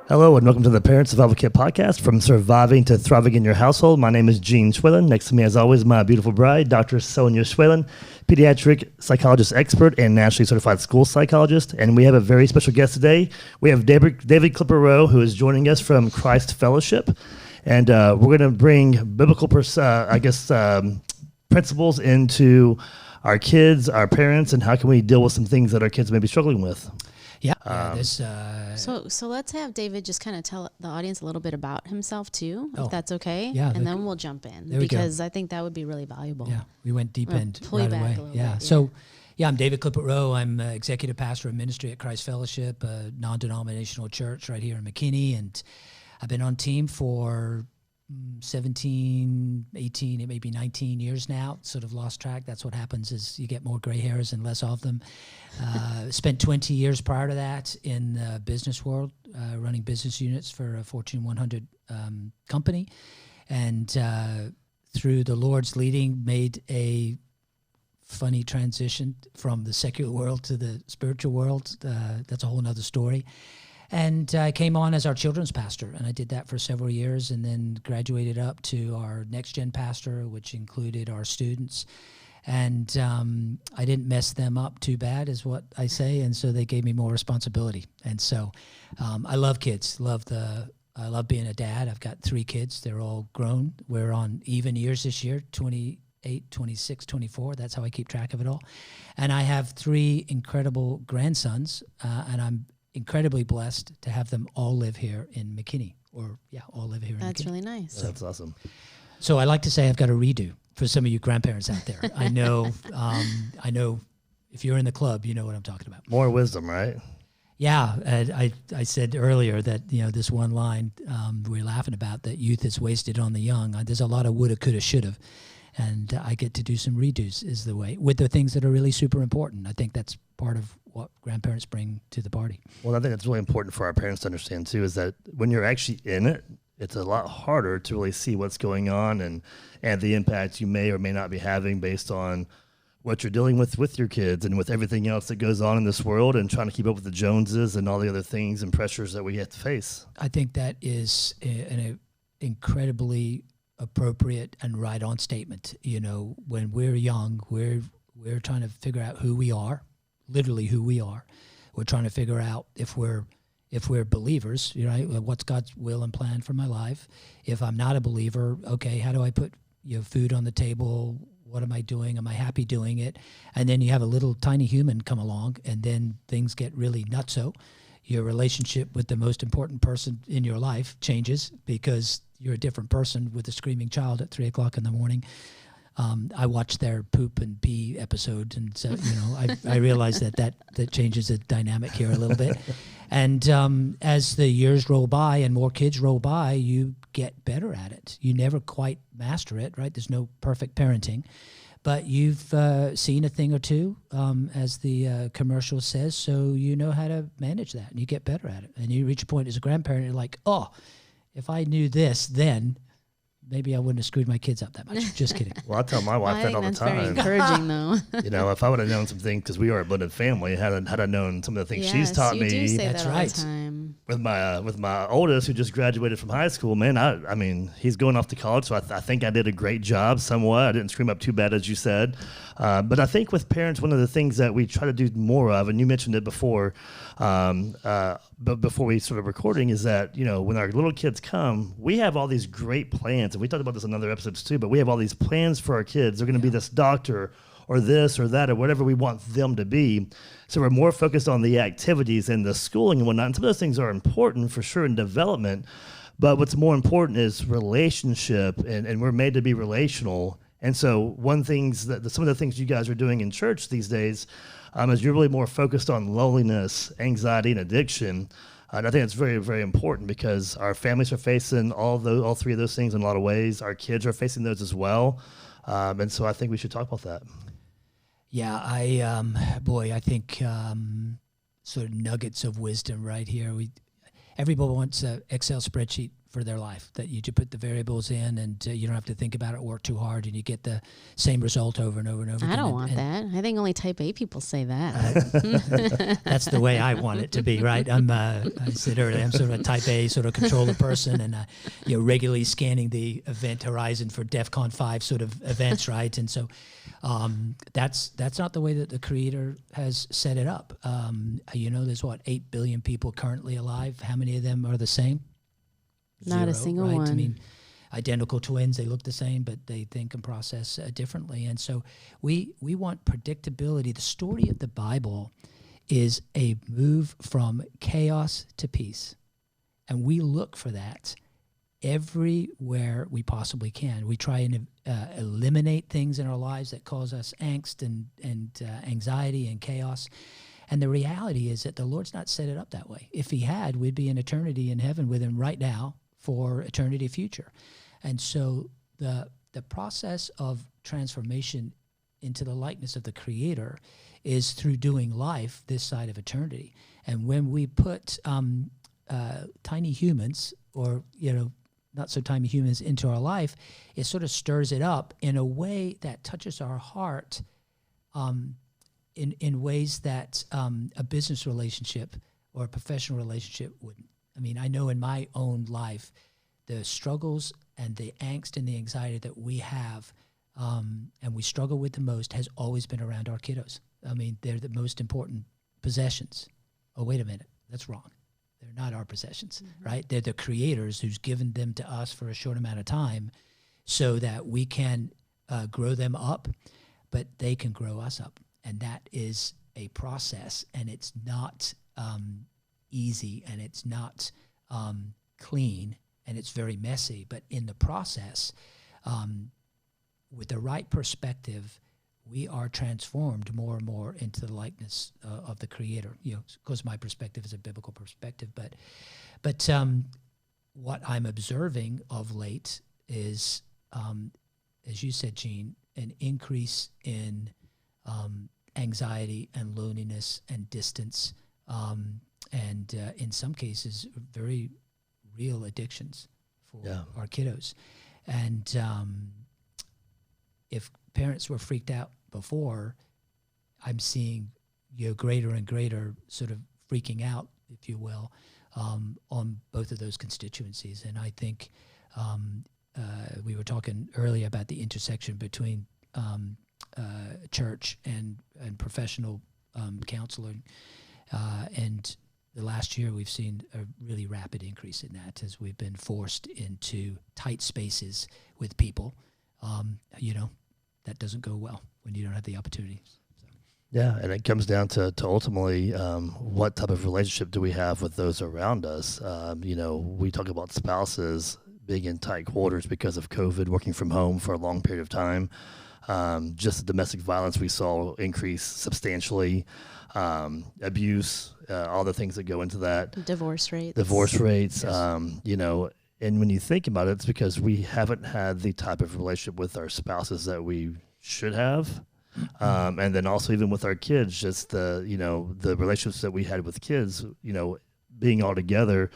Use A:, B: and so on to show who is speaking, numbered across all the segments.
A: Hello and welcome to the Parent Survival Kit podcast, from surviving to thriving in your household. My name is Gene Schwellen. Next to me, as always, my beautiful bride, Dr. Sonia Schwellen, pediatric psychologist expert and nationally certified school psychologist. And we have a very special guest today. We have David Clipper Rowe, who is joining us from Christ Fellowship. And we're going to bring biblical, principles into our kids, our parents, and how can we deal with some things that our kids may be struggling with.
B: So let's have David just kind of tell the audience a little bit about himself too, if that's okay.
A: Yeah,
B: and then we'll jump in because I think that would be really valuable.
C: Yeah, we went deep end right away. I'm David Clipper Rowe. I'm executive pastor of ministry at Christ Fellowship, a non-denominational church right here in McKinney, and I've been on team for 17, 18, maybe 19 years now. Sort of lost track. That's what happens is you get more gray hairs and less of them. Spent 20 years prior to that in the business world, running business units for a Fortune 100 company. And through the Lord's leading, made a funny transition from the secular world to the spiritual world. That's a whole nother story. And I came on as our children's pastor, and I did that for several years, and then graduated up to our next-gen pastor, which included our students. And I didn't mess them up too bad, is what I say, and so they gave me more responsibility. And so I love kids, I love being a dad. I've got 3 kids. They're all grown. We're on even years this year, 28, 26, 24. That's how I keep track of it all. And I have 3 incredible grandsons, and I'm incredibly blessed to have them all live here in McKinney, all live here in McKinney.
B: That's really nice.
A: That's awesome.
C: So I like to say I've got a redo for some of you grandparents out there. I know if you're in the club, you know what I'm talking about.
A: More wisdom, right?
C: Yeah, I said earlier that, this one line we were laughing about, that youth is wasted on the young. There's a lot of woulda, coulda, shoulda. And I get to do some redos is the way, with the things that are really super important. I think that's part of what grandparents bring to the party.
A: Well, I think it's really important for our parents to understand, too, is that when you're actually in it, it's a lot harder to really see what's going on and the impact you may or may not be having based on what you're dealing with your kids and with everything else that goes on in this world and trying to keep up with the Joneses and all the other things and pressures that we have to face.
C: I think that is an incredibly appropriate and right on statement. When we're young, we're trying to figure out who we are, literally who we are. We're trying to figure out if we're believers, right? What's God's will and plan for my life? If I'm not a believer, okay, how do I put food on the table? What am I doing? Am I happy doing it? And then you have a little tiny human come along, and then things get really nutso. Your relationship with the most important person in your life changes because you're a different person with a screaming child at 3 o'clock in the morning. I watched their poop and pee episodes, and so I realized that changes the dynamic here a little bit. And as the years roll by and more kids roll by, you get better at it. You never quite master it, right? There's no perfect parenting, but you've seen a thing or two, as the commercial says, so you know how to manage that, and you get better at it. And you reach a point as a grandparent, you're like, oh, if I knew this then, maybe I wouldn't have screwed my kids up that much. Just kidding.
A: Well, I tell my wife that all the time.
B: Very encouraging, though.
A: If I would have known some things, because we are a blended family, had I known some of the things she's taught me.
B: You do say
C: that's
B: that
C: right.
B: all the time.
A: With my oldest, who just graduated from high school, man, I mean, he's going off to college, so I think I did a great job somewhat. I didn't scream up too bad, as you said. But I think with parents, one of the things that we try to do more of, and you mentioned it before, but before we started recording, is that, when our little kids come, we have all these great plans. And we talked about this in other episodes too, but we have all these plans for our kids. They're going to be this doctor or this or that or whatever we want them to be. So we're more focused on the activities and the schooling and whatnot. And some of those things are important for sure in development. But what's more important is relationship, and we're made to be relational. And so some of the things you guys are doing in church these days is you're really more focused on loneliness, anxiety, and addiction. And I think it's very, very important because our families are facing all 3 of those things in a lot of ways. Our kids are facing those as well. And so I think we should talk about that.
C: Yeah, I think sort of nuggets of wisdom right here. Everybody wants an Excel spreadsheet for their life, that you just put the variables in and you don't have to think about it, work too hard, and you get the same result over and over and over again.
B: I don't want that. I think only type A people say that.
C: That's the way I want it to be, right? I said earlier, I'm sort of a type A sort of controller person, and regularly scanning the event horizon for DEFCON 5 sort of events, right? And so that's not the way that the Creator has set it up. There's 8 billion people currently alive. How many of them are the same?
B: Not 0, a single one.
C: I mean, identical twins, they look the same, but they think and process differently. And so we want predictability. The story of the Bible is a move from chaos to peace. And we look for that everywhere we possibly can. We try and eliminate things in our lives that cause us angst and anxiety and chaos. And the reality is that the Lord's not set it up that way. If he had, we'd be in eternity in heaven with him right now for eternity future. And so the process of transformation into the likeness of the Creator is through doing life this side of eternity. And when we put tiny humans, or not so tiny humans, into our life, it sort of stirs it up in a way that touches our heart in ways that a business relationship or a professional relationship wouldn't. I mean, I know in my own life, the struggles and the angst and the anxiety that we have and we struggle with the most has always been around our kiddos. I mean, they're the most important possessions. Oh, wait a minute. That's wrong. They're not our possessions, right? They're the Creator's who's given them to us for a short amount of time so that we can grow them up, but they can grow us up. And that is a process, and it's not easy, and it's not clean, and it's very messy. But in the process, with the right perspective, we are transformed more and more into the likeness of the Creator. Because my perspective is a biblical perspective. But what I'm observing of late is, as you said, Gene, an increase in anxiety and loneliness and distance, and in some cases, very real addictions for our kiddos. And if parents were freaked out before, I'm seeing greater and greater sort of freaking out, if you will, on both of those constituencies. And I think we were talking earlier about the intersection between church and professional counseling, and the last year we've seen a really rapid increase in that as we've been forced into tight spaces with people. That doesn't go well when you don't have the opportunity. So.
A: Yeah, and it comes down to ultimately what type of relationship do we have with those around us. We talk about spouses being in tight quarters because of COVID, working from home for a long period of time. Just the domestic violence we saw increase substantially, abuse, all the things that go into that.
B: Divorce rates.
A: Yes. And when you think about it, it's because we haven't had the type of relationship with our spouses that we should have. And then also even with our kids, just the relationships that we had with kids, being all together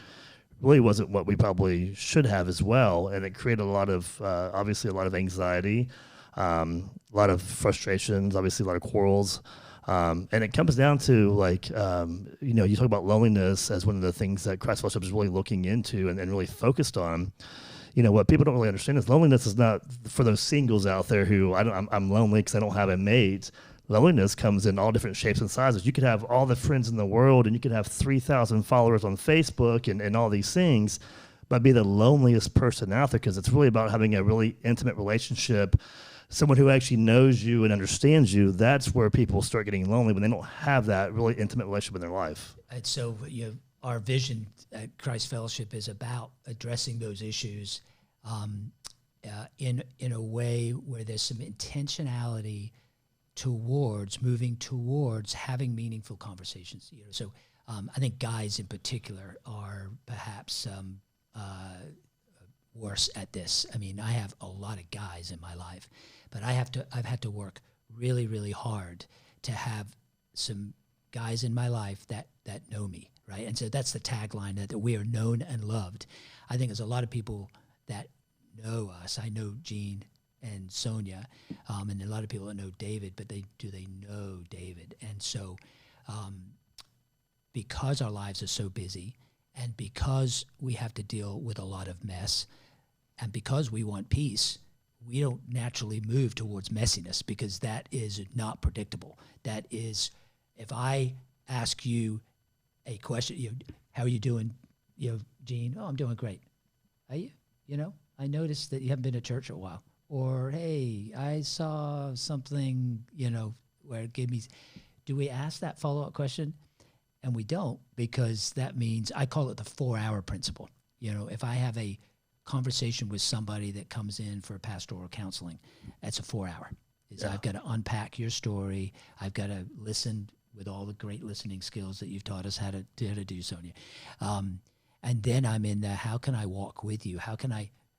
A: really wasn't what we probably should have as well. And it created a lot of, obviously a lot of anxiety, a lot of frustrations, obviously a lot of quarrels. And it comes down to you talk about loneliness as one of the things that Christ Fellowship is really looking into and really focused on. What people don't really understand is loneliness is not for those singles out there who I'm lonely because I don't have a mate. Loneliness comes in all different shapes and sizes. You could have all the friends in the world and you could have 3,000 followers on Facebook and all these things, but be the loneliest person out there because it's really about having a really intimate relationship. Someone who actually knows you and understands you, that's where people start getting lonely when they don't have that really intimate relationship in their life.
C: And so our vision at Christ Fellowship is about addressing those issues in a way where there's some intentionality moving towards having meaningful conversations. So I think guys in particular are perhaps worse at this. I mean, I have a lot of guys in my life, but I've had to work really, really hard to have some guys in my life that know me, right? And so that's the tagline, that we are known and loved. I think there's a lot of people that know us. I know Gene and Sonia, and a lot of people that know David, but they know David? And so because our lives are so busy, and because we have to deal with a lot of mess, and because we want peace, we don't naturally move towards messiness, because that is not predictable. That is, if I ask you a question, how are you doing, Gene? Oh, I'm doing great. Are you? I noticed that you haven't been to church in a while. Or, hey, I saw something, where it gave me. Do we ask that follow-up question? And we don't, because that means, I call it the 4-hour principle. If I have a conversation with somebody that comes in for pastoral counseling, that's a 4-hour. I've got to unpack your story. I've got to listen with all the great listening skills that you've taught us how to do, Sonia. And then I'm in the, how can I walk with you?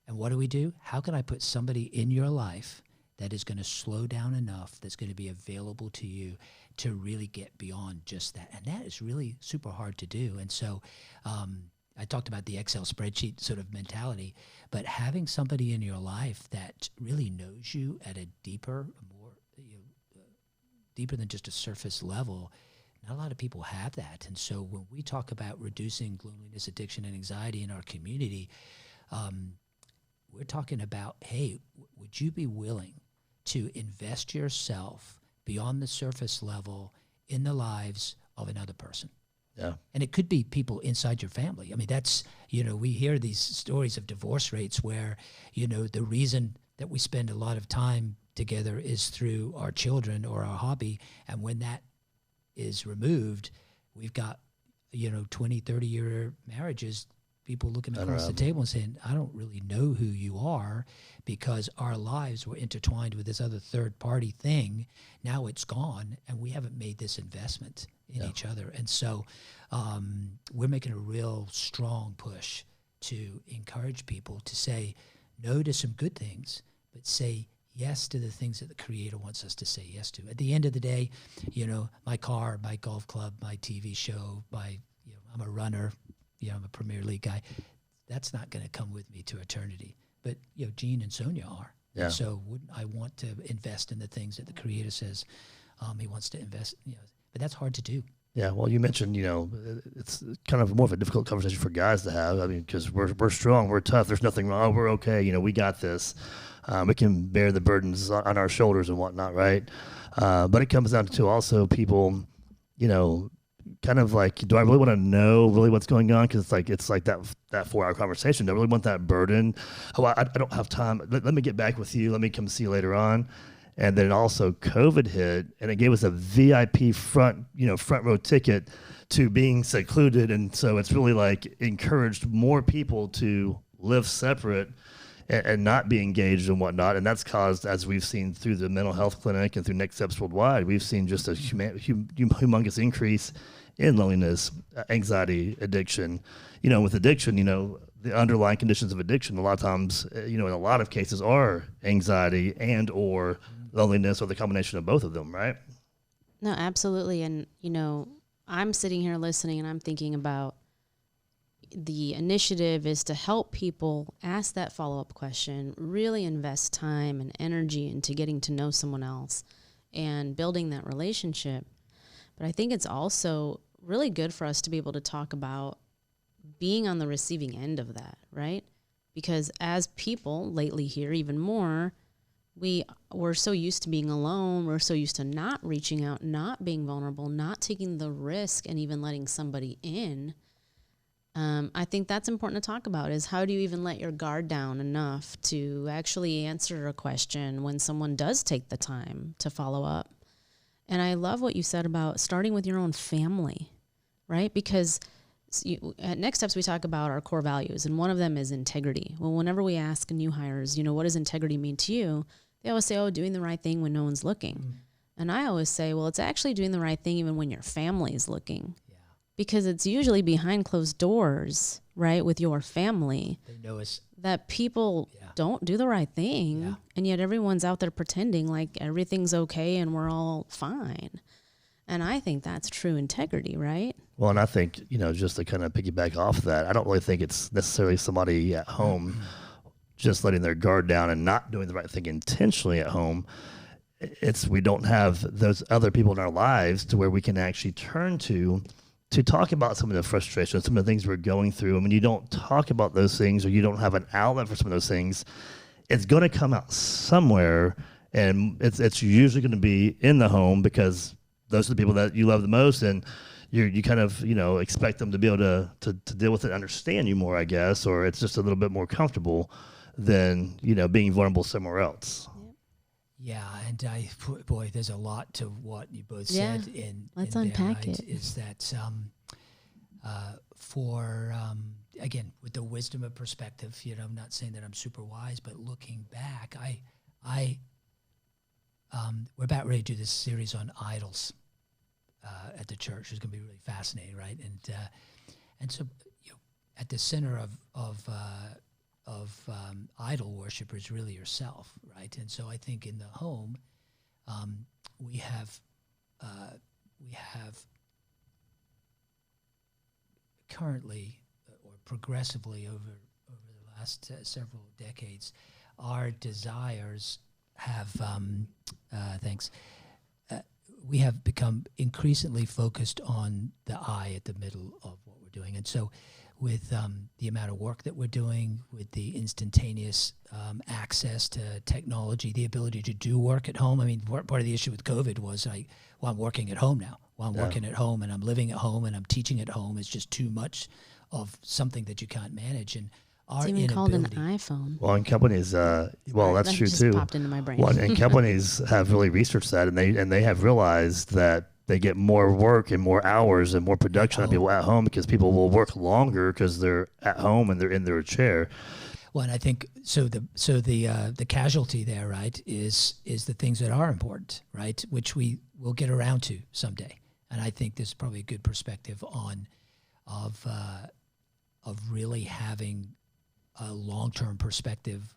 C: And what do we do? How can I put somebody in your life that is going to slow down enough, that's going to be available to you to really get beyond just that? And that is really super hard to do. And so I talked about the Excel spreadsheet sort of mentality, but having somebody in your life that really knows you at a deeper, deeper than just a surface level, not a lot of people have that. And so when we talk about reducing loneliness, addiction, and anxiety in our community, we're talking about, hey, would you be willing to invest yourself beyond the surface level in the lives of another person?
A: Yeah.
C: And it could be people inside your family. I mean, that's, we hear these stories of divorce rates where, the reason that we spend a lot of time together is through our children or our hobby. And when that is removed, we've got, 20, 30-year marriages, people looking across the table and saying, I don't really know who you are, because our lives were intertwined with this other third-party thing. Now it's gone, and we haven't made this investment in each other. And so we're making a real strong push to encourage people to say no to some good things, but say yes to the things that the Creator wants us to say yes to. At the end of the day, my car, my golf club, my TV show, I'm a runner, I'm a Premier League guy. That's not going to come with me to eternity. But, Gene and Sonia are.
A: Yeah.
C: So wouldn't I want to invest in the things that the Creator says he wants to invest, but that's hard to do.
A: Yeah, well, you mentioned, it's kind of more of a difficult conversation for guys to have. I mean, because we're strong, we're tough, there's nothing wrong, we're okay, we got this. We can bear the burdens on our shoulders and whatnot, right? But it comes down to also people, kind of like, do I really want to know really what's going on? Because it's like that 4-hour conversation. Do I really want that burden? Oh, I don't have time. Let me get back with you. Let me come see you later on. And then also COVID hit, and it gave us a VIP front row ticket to being secluded. And so it's really like encouraged more people to live separate and not be engaged and whatnot. And that's caused, as we've seen through the mental health clinic and through Next Steps Worldwide, we've seen just a humongous increase in loneliness, anxiety, addiction. With addiction, the underlying conditions of addiction, a lot of times, in a lot of cases are anxiety and or loneliness, or the combination of both of them, right?
B: No, absolutely. And, I'm sitting here listening and I'm thinking about the initiative is to help people ask that follow-up question, really invest time and energy into getting to know someone else and building that relationship. But I think it's also really good for us to be able to talk about being on the receiving end of that, right? Because as people lately here even more, we're so used to being alone. We're so used to not reaching out, not being vulnerable, not taking the risk and even letting somebody in. I think that's important to talk about, is how do you even let your guard down enough to actually answer a question when someone does take the time to follow up. And I love what you said about starting with your own family, right? Because at Next Steps, we talk about our core values, and one of them is integrity. Well, whenever we ask new hires, what does integrity mean to you? They always say, doing the right thing when no one's looking. Mm. And I always say, well, it's actually doing the right thing even when your family is looking. Yeah. Because it's usually behind closed doors, right, with your family.
C: They know us.
B: That people don't do the right thing, and yet everyone's out there pretending like everything's okay and we're all fine. And I think that's true integrity, right?
A: Well, and I think, just to kind of piggyback off that, I don't really think it's necessarily somebody at home just letting their guard down and not doing the right thing intentionally at home. It's we don't have those other people in our lives to where we can actually turn to talk about some of the frustrations, some of the things we're going through. And when you don't talk about those things, or you don't have an outlet for some of those things, it's going to come out somewhere, and it's usually going to be in the home, because those are the people that you love the most, and you kind of expect them to be able to deal with it, understand you more, I guess, or it's just a little bit more comfortable than being vulnerable somewhere else.
C: Yeah, and boy, there's a lot to what you both said.
B: Let's unpack it.
C: Is that again, with the wisdom of perspective, I'm not saying that I'm super wise, but looking back, we're about ready to do this series on idols at the church. It's going to be really fascinating, right? And so at the center of idol worship is really yourself, right? And so I think in the home, we have currently or progressively over the last several decades, our desires have we have become increasingly focused on the I at the middle of what we're doing. And so with the amount of work that we're doing, with the instantaneous access to technology, the ability to do work at home. I mean, part of the issue with COVID was I'm working at home now. I'm working at home and I'm living at home and I'm teaching at home. It's just too much of something that you can't manage. And
B: it's even called an iPhone.
A: Well, and companies, that's true
B: just
A: too.
B: Popped into my brain.
A: Well, and companies have really researched that, and they have realized that they get more work and more hours and more production on people at home, because people will work longer because they're at home and they're in their chair.
C: Well, and I think the casualty there, right, is the things that are important, right, which we will get around to someday. And I think this is probably a good perspective of really having a long-term perspective,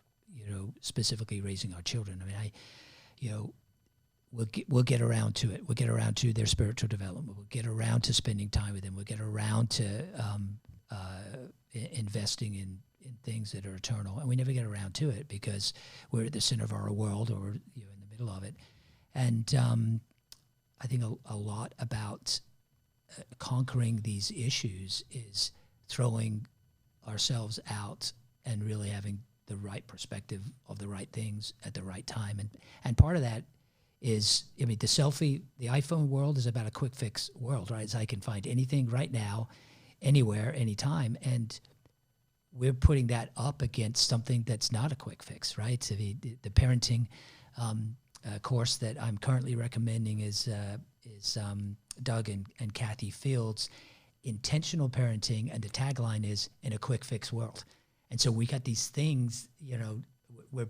C: specifically raising our children. I mean, we'll get around to it. We'll get around to their spiritual development. We'll get around to spending time with them. We'll get around to investing in things that are eternal. And we never get around to it because we're at the center of our world, or in the middle of it. And I think a lot about conquering these issues is throwing ourselves out and really having the right perspective of the right things at the right time. And part of that is, the iPhone world is about a quick fix world, right? So I can find anything right now, anywhere, anytime. And we're putting that up against something that's not a quick fix, right? So the parenting course that I'm currently recommending is Doug and Kathy Fields' Intentional Parenting, and the tagline is "in a quick fix world." And so we got these things, we're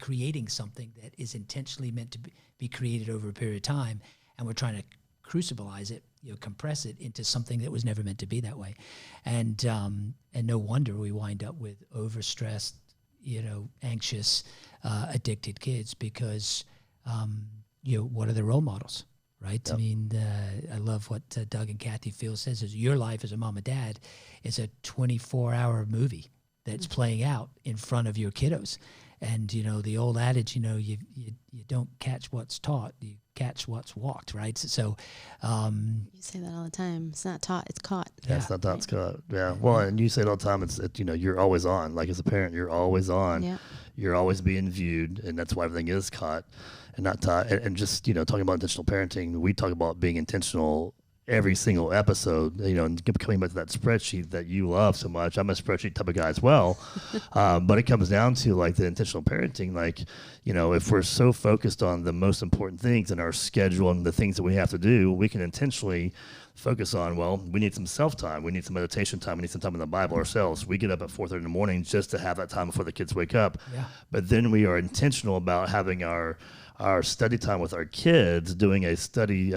C: creating something that is intentionally meant to be created over a period of time, and we're trying to crucibilize it, compress it into something that was never meant to be that way. And no wonder we wind up with overstressed, anxious, addicted kids, because, what are the role models, right? Yep. I mean, I love what Doug and Kathy Fields says is your life as a mom and dad is a 24-hour movie that's playing out in front of your kiddos. And, the old adage, you don't catch what's taught, you catch what's walked, right? So
B: you say that all the time. It's not taught, it's caught.
A: Yeah, it's not taught, it's caught. Yeah. Well, and you say it all the time, it's you're always on. Like as a parent, you're always on. Yeah. You're always being viewed, and that's why everything is caught and not taught. And just, talking about intentional parenting, we talk about being intentional every single episode, and coming back to that spreadsheet that you love so much. I'm a spreadsheet type of guy as well. But it comes down to like the intentional parenting, like, if we're so focused on the most important things in our schedule and the things that we have to do, we can intentionally focus on, well, we need some self-time. We need some meditation time. We need some time in the Bible ourselves. We get up at 4:30 in the morning just to have that time before the kids wake up. Yeah. But then we are intentional about having our study time with our kids, doing a study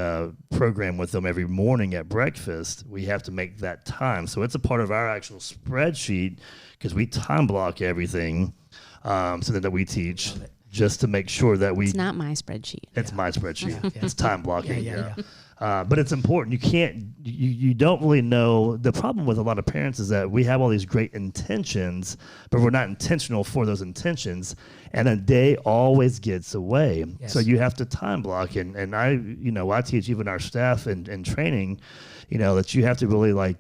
A: program with them every morning at breakfast. We have to make that time. So it's a part of our actual spreadsheet, because we time block everything so that we teach, just to make sure that we...
B: It's not my spreadsheet.
A: It's my spreadsheet. Yeah. It's time blocking. But it's important. You don't really know. The problem with a lot of parents is that we have all these great intentions, but we're not intentional for those intentions, and a day always gets away.
C: Yes.
A: So you have to time block. And I teach even our staff in training, that you have to really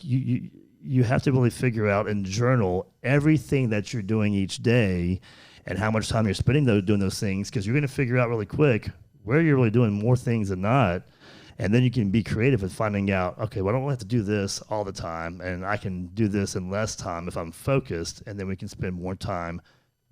A: you have to really figure out and journal everything that you're doing each day and how much time you're spending doing those things, because you're going to figure out really quick where you're really doing more things than not. And then you can be creative with finding out, okay, well, I don't have to do this all the time, and I can do this in less time if I'm focused, and then we can spend more time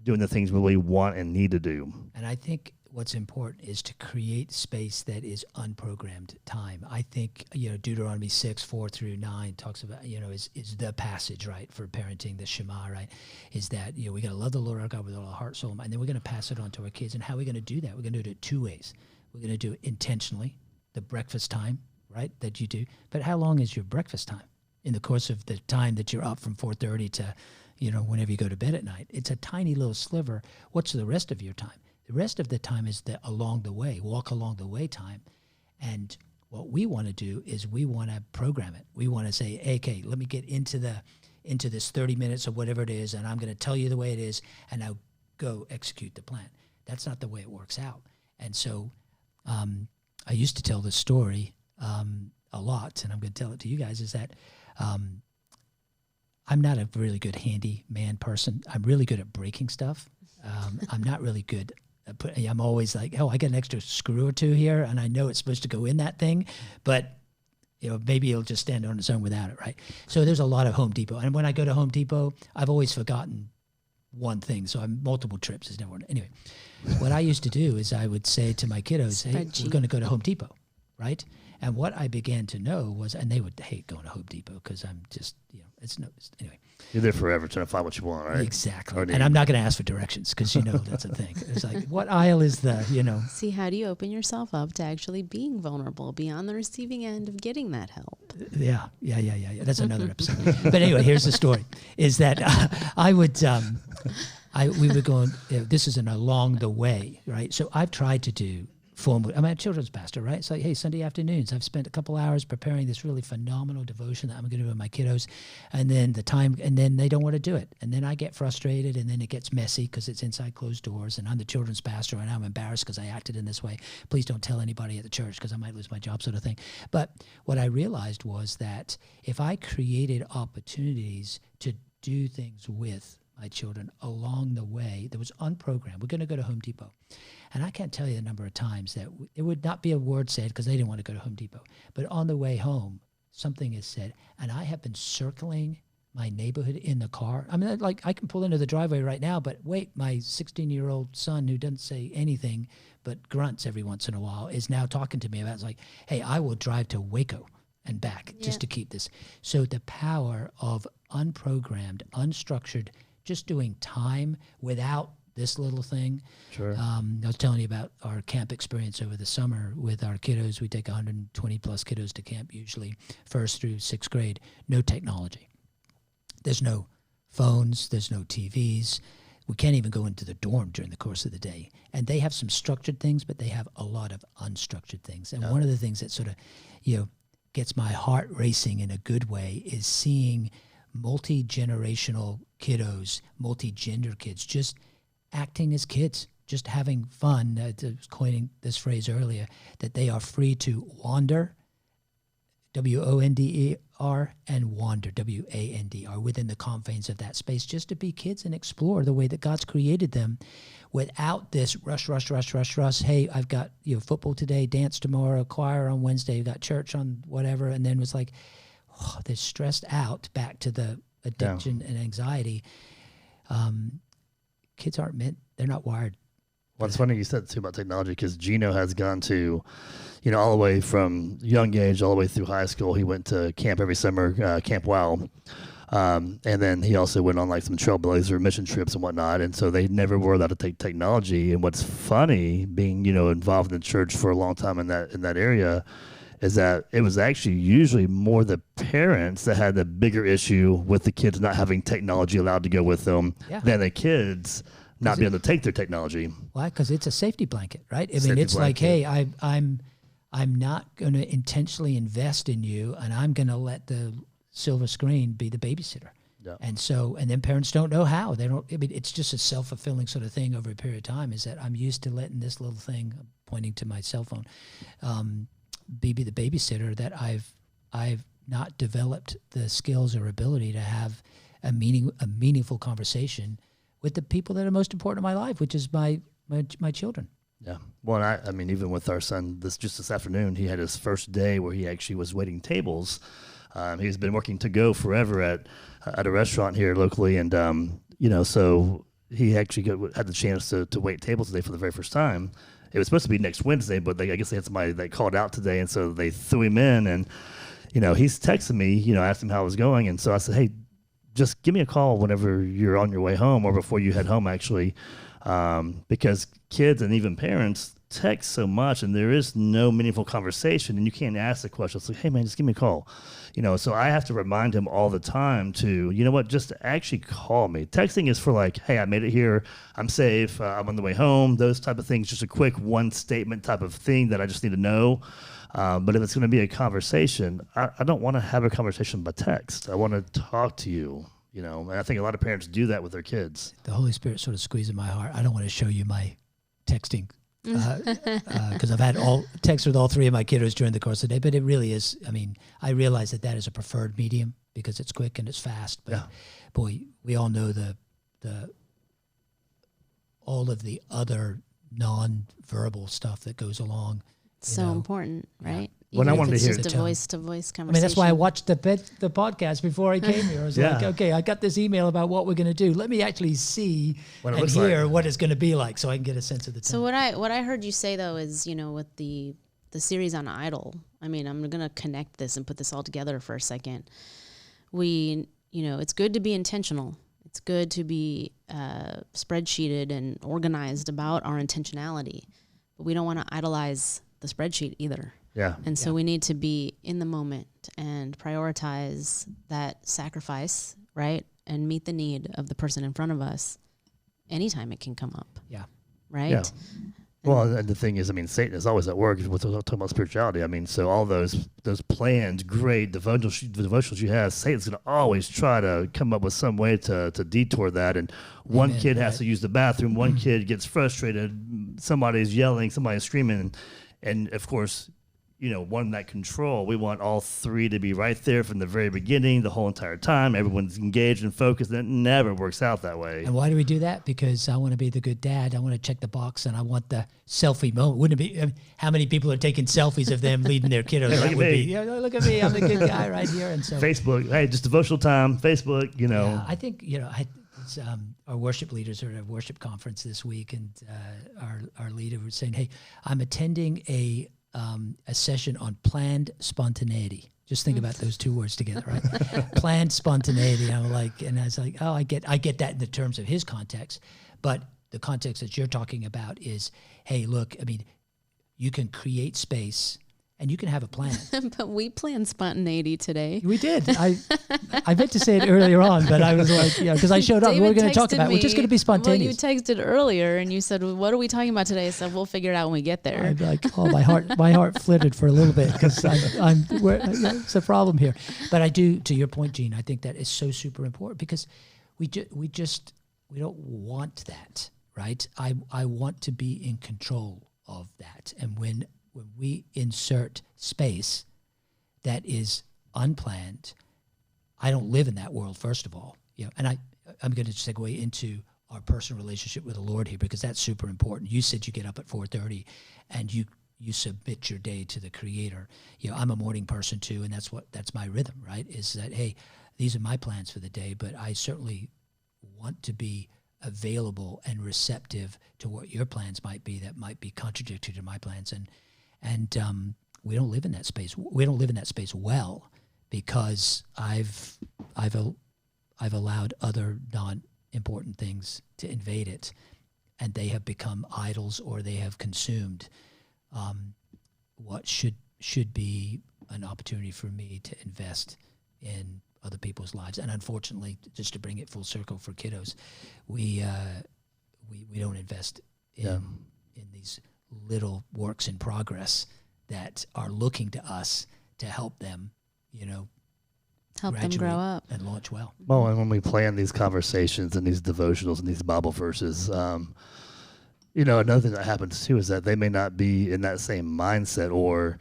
A: doing the things we really want and need to do.
C: And I think what's important is to create space that is unprogrammed time. I think, Deuteronomy 6:4-9 talks about, is the passage, right, for parenting, the Shema, right, is that, we got to love the Lord our God with all our heart, soul, and mind, and then we're going to pass it on to our kids. And how are we going to do that? We're going to do it two ways. We're going to do it intentionally, the breakfast time, right, that you do. But how long is your breakfast time? In the course of the time that you're up from 4:30 to, whenever you go to bed at night, it's a tiny little sliver. What's the rest of your time? The rest of the time is the along the way, walk along the way time. And what we want to do is we want to program it. We want to say, hey, okay, let me get into this 30 minutes or whatever it is, and I'm going to tell you the way it is, and now go execute the plan. That's not the way it works out. And so I used to tell this story a lot, and I'm going to tell it to you guys, is that I'm not a really good handyman person. I'm really good at breaking stuff. I'm not really good. I'm always like, I got an extra screw or two here, and I know it's supposed to go in that thing, but maybe it'll just stand on its own without it, right? So there's a lot of Home Depot, and when I go to Home Depot, I've always forgotten one thing, so I'm multiple trips is never one. Anyway, what I used to do is I would say to my kiddos, hey, we're going to go to Home Depot, right? And what I began to know was, and they would hate going to Home Depot because I'm just, anyway.
A: You're there forever trying to find what you want, right?
C: Exactly. And I'm not going to ask for directions because, that's a thing. It's like, what aisle is the,
B: See, how do you open yourself up to actually being vulnerable, be on the receiving end of getting that help?
C: Yeah. That's another episode. But anyway, here's the story, is that we were going, this is an along the way, right? So I've tried to do I'm a children's pastor, right? So, hey, Sunday afternoons, I've spent a couple hours preparing this really phenomenal devotion that I'm going to do with my kiddos, and then they don't want to do it. And then I get frustrated, and then it gets messy because it's inside closed doors, and I'm the children's pastor, and I'm embarrassed because I acted in this way. Please don't tell anybody at the church because I might lose my job, sort of thing. But what I realized was that if I created opportunities to do things with my children along the way that was unprogrammed, we're going to go to Home Depot. And I can't tell you the number of times that it would not be a word said because they didn't want to go to Home Depot. But on the way home, something is said. And I have been circling my neighborhood in the car. I mean, like, I can pull into the driveway right now, but wait, my 16-year-old son who doesn't say anything but grunts every once in a while is now talking to me about, it's like, hey, I will drive to Waco and back just to keep this. So the power of unprogrammed, unstructured, just doing time without this little thing.
A: Sure.
C: I was telling you about our camp experience over the summer with our kiddos. We take 120 plus kiddos to camp, usually 1st through 6th grade. No technology. There's no phones. There's no TVs. We can't even go into the dorm during the course of the day. And they have some structured things, but they have a lot of unstructured things. And one of the things that sort of, gets my heart racing in a good way is seeing multi-generational kiddos, multi-gender kids, just acting as kids, just having fun. I was coining this phrase earlier, that they are free to wander, W-O-N-D-E-R, and wander, W-A-N-D-R, within the confines of that space, just to be kids and explore the way that God's created them without this rush. Hey, I've got football today, dance tomorrow, choir on Wednesday, you've got church on whatever, and then was like, they're stressed out back to the addiction and anxiety. Kids aren't they're not wired.
A: Well, it's funny you said too about technology, because Gino has gone to, all the way from young age all the way through high school. He went to camp every summer, Camp Wow. And then he also went on like some Trailblazer mission trips and whatnot. And so they never were allowed to take technology. And what's funny, being, involved in the church for a long time in that area, is that it was actually usually more the parents that had the bigger issue with the kids not having technology allowed to go with them than the kids not being able to take their technology.
C: Why? Because it's a safety blanket, right? I mean, it's like, hey, I'm not going to intentionally invest in you, and I'm going to let the silver screen be the babysitter.
A: Yeah.
C: And then parents don't know how. They don't. I mean, it's just a self-fulfilling sort of thing over a period of time. Is that I'm used to letting this little thing, pointing to my cell phone, be the babysitter. That I've not developed the skills or ability to have a meaningful conversation with the people that are most important in my life, which is my children.
A: Yeah. Well, I mean, even with our son, this afternoon, he had his first day where he actually was waiting tables. He's been working to go forever at a restaurant here locally, and so he actually had the chance to wait tables today for the very first time. It was supposed to be next Wednesday, but I guess they had somebody that called out today, and so they threw him in. And he's texting me, asked him how it was going, and so I said, hey, just give me a call whenever you're on your way home or before you head home, actually, because kids and even parents text so much, and there is no meaningful conversation, and you can't ask the question. It's like, hey man, just give me a call. So I have to remind him all the time to, just actually call me. Texting is for like, hey, I made it here, I'm safe, I'm on the way home, those type of things, just a quick one statement type of thing that I just need to know. But if it's going to be a conversation, I don't want to have a conversation by text. I want to talk to you, and I think a lot of parents do that with their kids.
C: The Holy Spirit sort of squeezing my heart. I don't want to show you my texting because I've had text with all three of my kiddos during the course of the day, but it really is. I mean, I realize that is a preferred medium because it's quick and it's fast. But boy, we all know the all of the other non-verbal stuff that goes along.
B: So important, right?
A: When I wanted to hear
B: just a voice-to-voice conversation.
C: I mean, that's why I watched the podcast before I came here. I was like, okay, I got this email about what we're going to do. Let me actually see and hear what it's going to be like, so I can get a sense of the tone.
B: So what I heard you say though is, with the series on Idol. I mean, I'm going to connect this and put this all together for a second. It's good to be intentional. It's good to be spreadsheeted and organized about our intentionality, but we don't want to idolize the spreadsheet either.
A: Yeah.
B: And so we need to be in the moment and prioritize that sacrifice, right? And meet the need of the person in front of us anytime it can come up.
C: Yeah.
B: Right?
A: Yeah. Well, and the thing is, I mean, Satan is always at work. We're talking about spirituality. I mean, so all those planned, great devotionals you have, Satan's going to always try to come up with some way to detour that. And one kid has to use the bathroom. One kid gets frustrated. Somebody's yelling. Somebody's screaming. And of course, wanting that control, we want all three to be right there from the very beginning, the whole entire time. Everyone's engaged and focused. And it never works out that way.
C: And why do we do that? Because I want to be the good dad. I want to check the box, and I want the selfie moment. Wouldn't it be? I mean, how many people are taking selfies of them leading their kiddos?
A: Look at me.
C: Look at me. I'm the good guy right here. And so
A: Facebook, hey, just devotional time. Facebook,
C: Yeah, I think our worship leaders are at a worship conference this week, and our leader was saying, "Hey, I'm attending a session on planned spontaneity." Just think about those two words together, right? Planned spontaneity. And I was like, oh, I get that in the terms of his context, but the context that you're talking about is, hey, look, I mean, you can create space and you can have a plan.
B: But we planned spontaneity today.
C: We did. I meant to say it earlier on, but I was like, because I showed up. We're going to talk about. We're just going to be spontaneous.
B: Well, you texted earlier and you said, well, "What are we talking about today?" I said, "We'll figure it out when we get there."
C: I'm like, oh, my heart flitted for a little bit because it's a problem here. But I do, to your point, Gene. I think that is so super important because we don't want that, right? I want to be in control of that, and when we insert space that is unplanned, I don't live in that world, first of all. And I'm going to segue into our personal relationship with the Lord here because that's super important. You said you get up at 4:30 and you submit your day to the Creator. I'm a morning person too, and that's my rhythm, right? Is that, hey, these are my plans for the day, but I certainly want to be available and receptive to what your plans might be that might be contradictory to my plans. And we don't live in that space. We don't live in that space well because I've allowed other non-important things to invade it, and they have become idols or they have consumed what should be an opportunity for me to invest in other people's lives. And unfortunately, just to bring it full circle for kiddos, we don't invest in these little works in progress that are looking to us to help them,
B: help them grow up
C: and launch well.
A: Well, and when we plan these conversations and these devotionals and these Bible verses, another thing that happens too is that they may not be in that same mindset, or,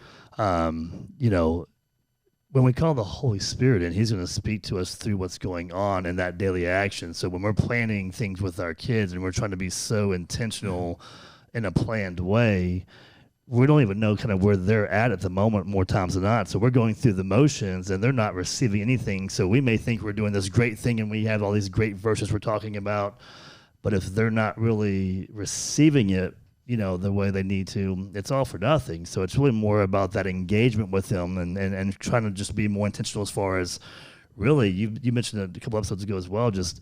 A: when we call the Holy Spirit in, he's going to speak to us through what's going on in that daily action. So when we're planning things with our kids and we're trying to be so intentional in a planned way, we don't even know kind of where they're at the moment more times than not. So we're going through the motions and they're not receiving anything. So we may think we're doing this great thing and we have all these great verses we're talking about, but if they're not really receiving it, the way they need to, it's all for nothing. So it's really more about that engagement with them and trying to just be more intentional as far as really, you mentioned a couple episodes ago as well, just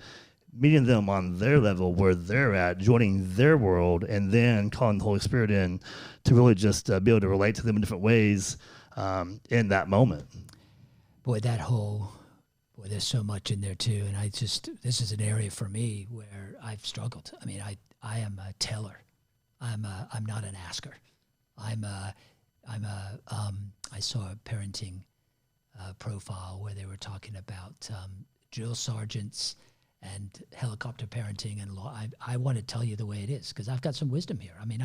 A: meeting them on their level where they're at, joining their world, and then calling the Holy Spirit in to really just be able to relate to them in different ways in that moment.
C: Boy, there's so much in there too. And this is an area for me where I've struggled. I mean, I am a teller. I'm not an asker. I saw a parenting profile where they were talking about drill sergeants and helicopter parenting and law. I want to tell you the way it is because I've got some wisdom here. I mean,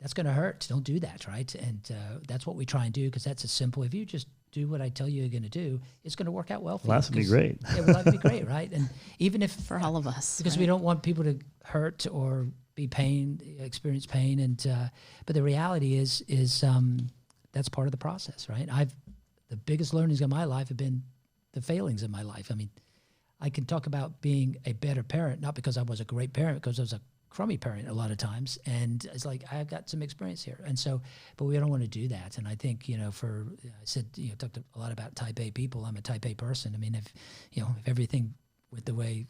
C: that's going to hurt. Don't do that, right? And that's what we try and do because that's as simple. If you just do what I tell you you're going to do, it's going to work out well for you.
A: Life would be great.
C: Yeah, life would be great, right? And even if
B: for all of us,
C: because we don't want people to hurt or experience pain, and but the reality is that's part of the process, right? The biggest learnings of my life have been the failings in my life. I mean, I can talk about being a better parent, not because I was a great parent, because I was a crummy parent a lot of times, and it's like I've got some experience here, and so, but we don't want to do that. And I think I talked a lot about Type A people. I'm a Type A person. I mean, if everything went the way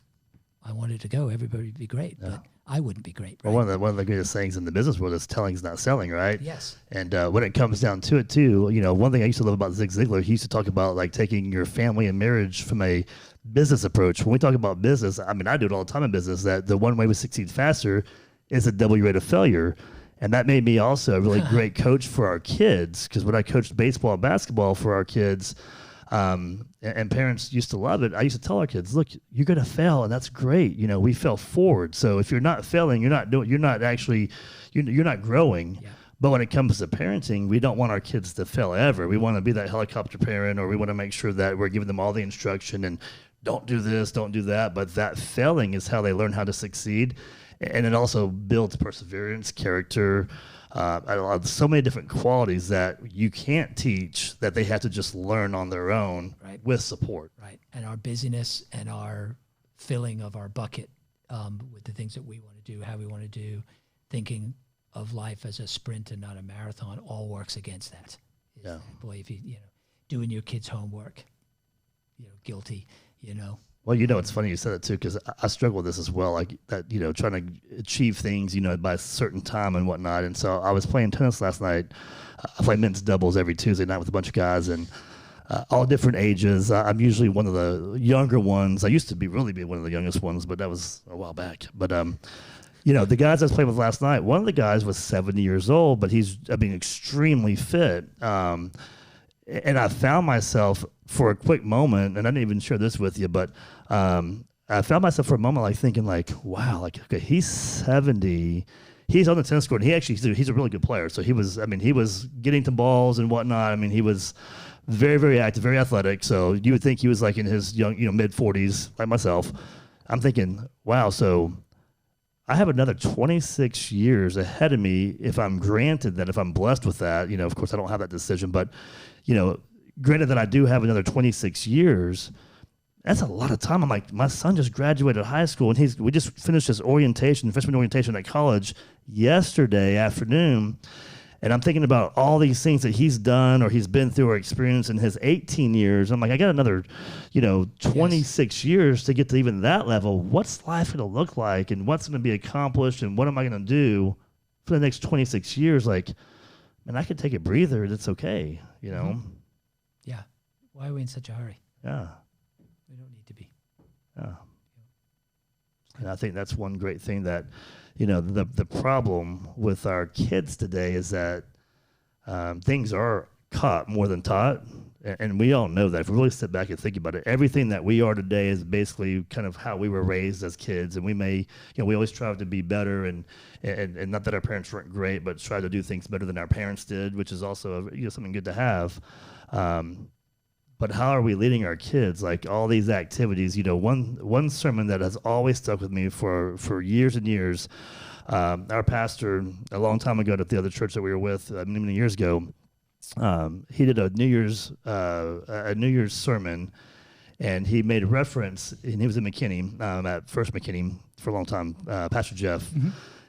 C: I wanted to go, everybody would be great, but I wouldn't be great. Right?
A: Well, one of the greatest sayings in the business world is telling is not selling, right?
C: Yes.
A: And when it comes down to it too, one thing I used to love about Zig Ziglar, he used to talk about like taking your family and marriage from a business approach. When we talk about business, I mean, I do it all the time in business, that the one way we succeed faster is a W rate of failure. And that made me also a really great coach for our kids, because when I coached baseball and basketball for our kids, and parents used to love it, I used to tell our kids, look, you're going to fail, and that's great. We fail forward. So if you're not failing, you're not growing. Yeah. But when it comes to parenting, we don't want our kids to fail ever. We want to be that helicopter parent, or we want to make sure that we're giving them all the instruction and don't do this, don't do that. But that failing is how they learn how to succeed. And it also builds perseverance, character, so many different qualities that you can't teach, that they have to just learn on their own, right, with support.
C: Right. And our busyness and our filling of our bucket with the things that we want to do, how we want to do, thinking of life as a sprint and not a marathon, all works against that.
A: Yeah.
C: Boy, if you doing your kids' homework, guilty,
A: Well, it's funny you said it too, because I struggle with this as well, like that, trying to achieve things, by a certain time and whatnot. And so I was playing tennis last night. I play men's doubles every Tuesday night with a bunch of guys, and all different ages. I'm usually one of the younger ones. I used to be one of the youngest ones, but that was a while back. But, the guys I was playing with last night, one of the guys was 70 years old, but he's extremely fit. And I found myself for a quick moment, and I didn't even share this with you, but I found myself for a moment like thinking like, wow, like, okay, he's 70. He's on the tennis court, and he's a really good player. So he was getting to balls and whatnot. I mean, he was very, very active, very athletic. So you would think he was like in his young, mid 40s, like myself. I'm thinking, wow, so I have another 26 years ahead of me if I'm blessed with that. Of course, I don't have that decision, but, granted that I do have another 26 years, that's a lot of time. I'm like, my son just graduated high school, and we just finished his freshman orientation at college yesterday afternoon. And I'm thinking about all these things that he's done or he's been through or experienced in his 18 years. I'm like, I got another, 26 years to get to even that level. What's life going to look like, and what's going to be accomplished, and what am I going to do for the next 26 years? Like, man, I could take a breather. It's okay,
C: Mm-hmm. Yeah. Why are we in such a hurry?
A: Yeah.
C: We don't need to be.
A: Yeah. And I think that's one great thing that, the problem with our kids today is that things are caught more than taught. And we all know that. If we really sit back and think about it, everything that we are today is basically kind of how we were raised as kids. And we may, we always strive to be better, and not that our parents weren't great, but try to do things better than our parents did, which is also something good to have. But how are we leading our kids? Like all these activities, one sermon that has always stuck with me for years and years. Our pastor, a long time ago at the other church that we were with, many years ago, he did a New Year's sermon, and he made a reference, and he was in McKinney, at First McKinney for a long time, Pastor Jeff,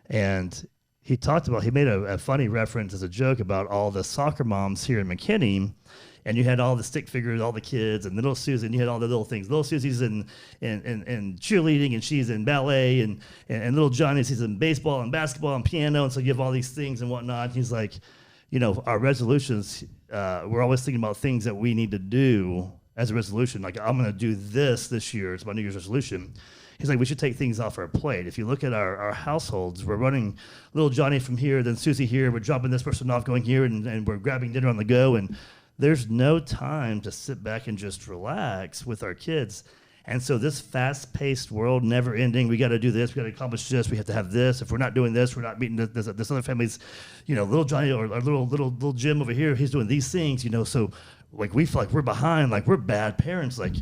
A: and he made a funny reference as a joke about all the soccer moms here in McKinney, and you had all the stick figures, all the kids, and little Susan, you had all the little things. Little Susie's in cheerleading, and she's in ballet, and little Johnny's he's in baseball and basketball and piano, and so you have all these things and whatnot. And he's like, our resolutions, we're always thinking about things that we need to do as a resolution. Like, I'm going to do this year. It's my New Year's resolution. He's like, we should take things off our plate. If you look at our households, we're running little Johnny from here, then Susie here. We're dropping this person off, going here, and we're grabbing dinner on the go. And there's no time to sit back and just relax with our kids. And so this fast-paced world, never-ending, we got to do this, we got to accomplish this, we have to have this. If we're not doing this, we're not meeting this other family's, little Johnny or little Jim over here, he's doing these things, So, like, we feel like we're behind, like we're bad parents, like,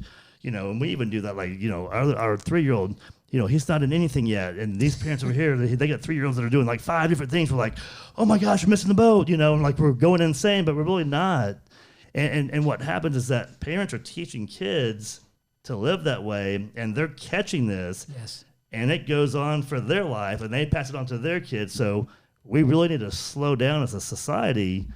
A: and we even do that, like, our 3-year-old, he's not in anything yet. And these parents over here, they got 3-year-olds that are doing like 5 different things. We're like, oh my gosh, we're missing the boat, and like we're going insane, but we're really not. And what happens is that parents are teaching kids to live that way, and they're catching this,
C: yes,
A: and it goes on for their life, and they pass it on to their kids. So we really need to slow down as a society,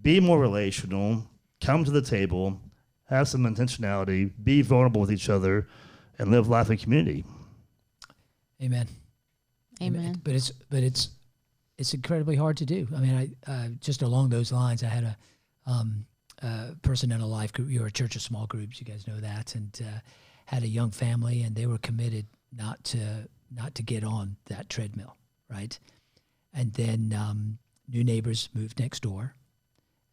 A: be more relational, come to the table, have some intentionality, be vulnerable with each other, and live life in community.
C: Amen.
B: Amen.
C: But it's incredibly hard to do. I mean, I just along those lines, I had a person in a life group. You're a church of small groups, you guys know that, and had a young family, and they were committed not to get on that treadmill, right? And then new neighbors moved next door,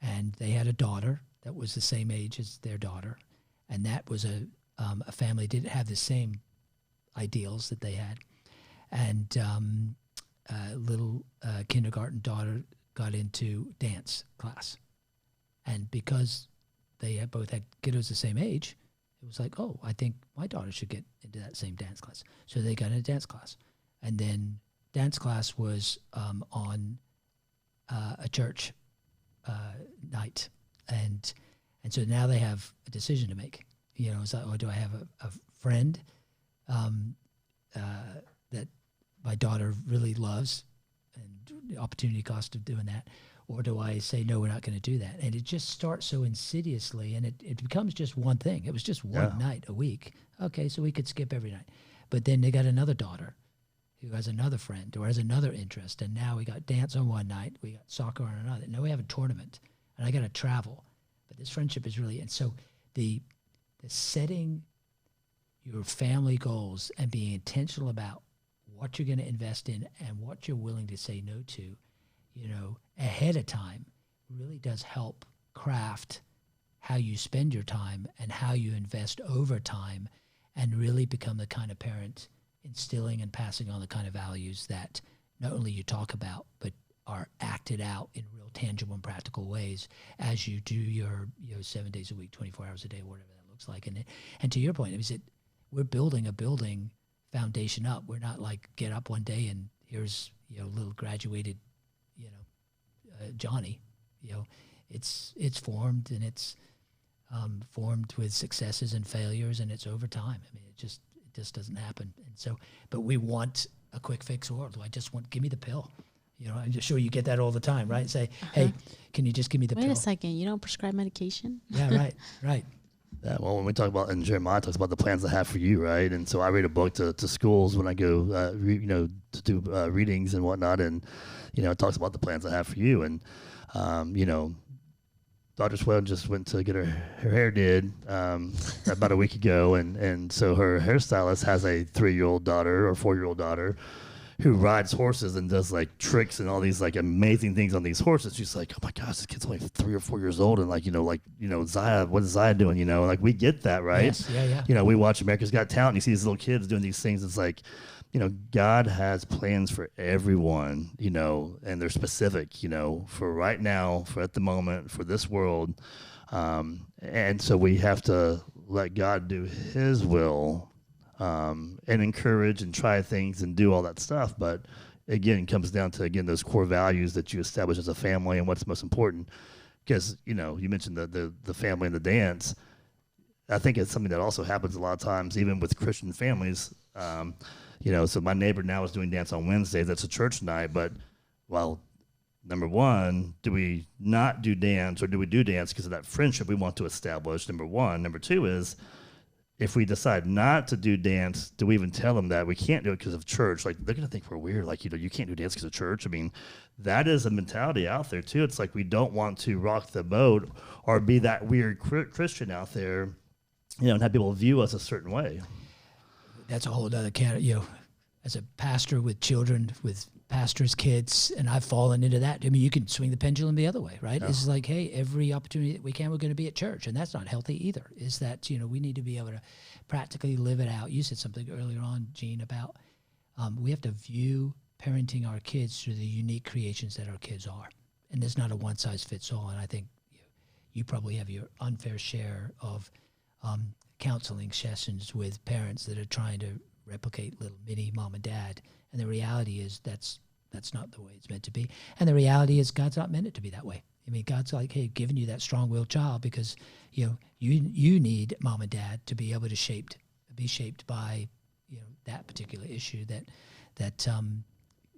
C: and they had a daughter that was the same age as their daughter, and that was a family didn't have the same ideals that they had, and little kindergarten daughter got into dance class. And because they both had kiddos the same age, it was like, oh, I think my daughter should get into that same dance class. So they got into dance class. And then dance class was on a church night. And so now they have a decision to make. It's like, oh, do I have a friend that my daughter really loves, and the opportunity cost of doing that? Or do I say, no, we're not going to do that? And it just starts so insidiously, and it becomes just one thing. It was just one night a week. Okay, so we could skip every night. But then they got another daughter who has another friend or has another interest, and now we got dance on one night, we got soccer on another. Now we have a tournament, and I got to travel. But this friendship is really, and so the setting your family goals and being intentional about what you're going to invest in and what you're willing to say no to, ahead of time really does help craft how you spend your time and how you invest over time, and really become the kind of parent instilling and passing on the kind of values that not only you talk about, but are acted out in real tangible and practical ways as you do your 7 days a week, 24 hours a day, whatever that looks like. And to your point, we're building a building foundation up. We're not like get up one day and here's little graduated Johnny. It's formed, and it's formed with successes and failures, and it's over time. I mean, it just doesn't happen. And so, but we want a quick fix world. Give me the pill. I'm just sure you get that all the time, right? Say, hey, can you just give me the pill?
B: Wait a second, you don't prescribe medication?
C: Yeah, right.
A: Yeah, well, when we talk about, and Jeremiah talks about the plans I have for you, right? And so I read a book to schools when I go, to do readings and whatnot, and it talks about the plans I have for you. And Dr. Swell just went to get her hair did about a week ago, and so her hairstylist has a 3-year-old daughter or 4-year-old daughter who rides horses and does like tricks and all these like amazing things on these horses. She's like, oh my gosh, this kid's only 3 or 4 years old, and like Zaya, what is Zaya doing? Like we get that, right?
C: Yes, yeah.
A: We watch America's Got Talent, and you see these little kids doing these things. It's like, God has plans for everyone, and they're specific, for right now, for at the moment, for this world, and so we have to let God do His will. And encourage and try things and do all that stuff. But again, it comes down to, those core values that you establish as a family and what's most important. Because, you mentioned the family and the dance. I think it's something that also happens a lot of times, even with Christian families. So my neighbor now is doing dance on Wednesdays. That's a church night. But, well, number one, do we not do dance, or do we do dance because of that friendship we want to establish? Number one. Number two is, if we decide not to do dance, do we even tell them that we can't do it because of church? Like, they're going to think we're weird. Like, you can't do dance because of church. I mean, that is a mentality out there, too. It's like we don't want to rock the boat or be that weird Christian out there, and have people view us a certain way.
C: That's a whole other as a pastor with children, with pastors' kids, and I've fallen into that. I mean, you can swing the pendulum the other way, right? Yeah. It's like, hey, every opportunity that we can, we're going to be at church, and that's not healthy either. Is that, we need to be able to practically live it out. You said something earlier on, Gene, about we have to view parenting our kids through the unique creations that our kids are. And there's not a one-size-fits-all, and I think you probably have your unfair share of counseling sessions with parents that are trying to replicate little mini mom and dad. And the reality is that's not the way it's meant to be. And the reality is God's not meant it to be that way. I mean, God's like, hey, giving you that strong-willed child because, you need mom and dad to be able to be shaped by, that particular issue that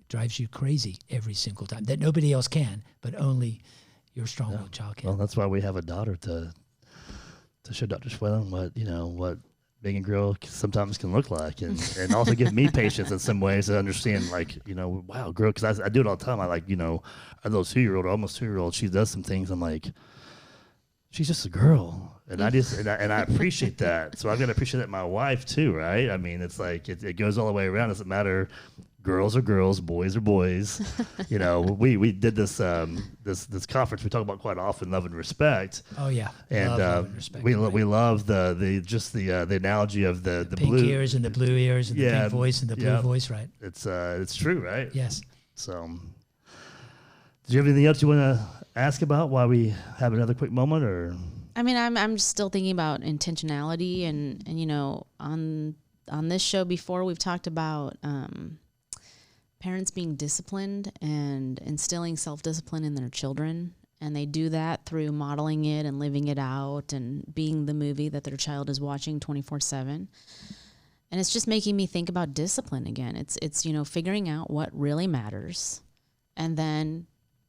C: drives you crazy every single time, that nobody else can, but only your strong-willed child can.
A: Well, that's why we have a daughter to show Dr. Schwellen what being a girl sometimes can look like, and also give me patience in some ways to understand, like, wow, girl, because I do it all the time. I like, a little 2-year-old or almost 2-year-old, she does some things. I'm like, she's just a girl. And I appreciate that. So I've got to appreciate that in my wife too, right? I mean, it's like, it goes all the way around. It doesn't matter. Girls are girls, boys are boys. We did this this conference we talk about quite often, love and respect.
C: Oh yeah,
A: and
C: love and respect,
A: we love the analogy of the
C: pink
A: blue
C: ears and the blue ears and the pink voice and the blue voice, right?
A: It's true, right?
C: Yes.
A: So, do you have anything else you want to ask about while we have another quick moment, or?
B: I mean, I'm still thinking about intentionality, and on this show before we've talked about parents being disciplined and instilling self-discipline in their children, and they do that through modeling it and living it out and being the movie that their child is watching 24/7. And it's just making me think about discipline again. It's figuring out what really matters and then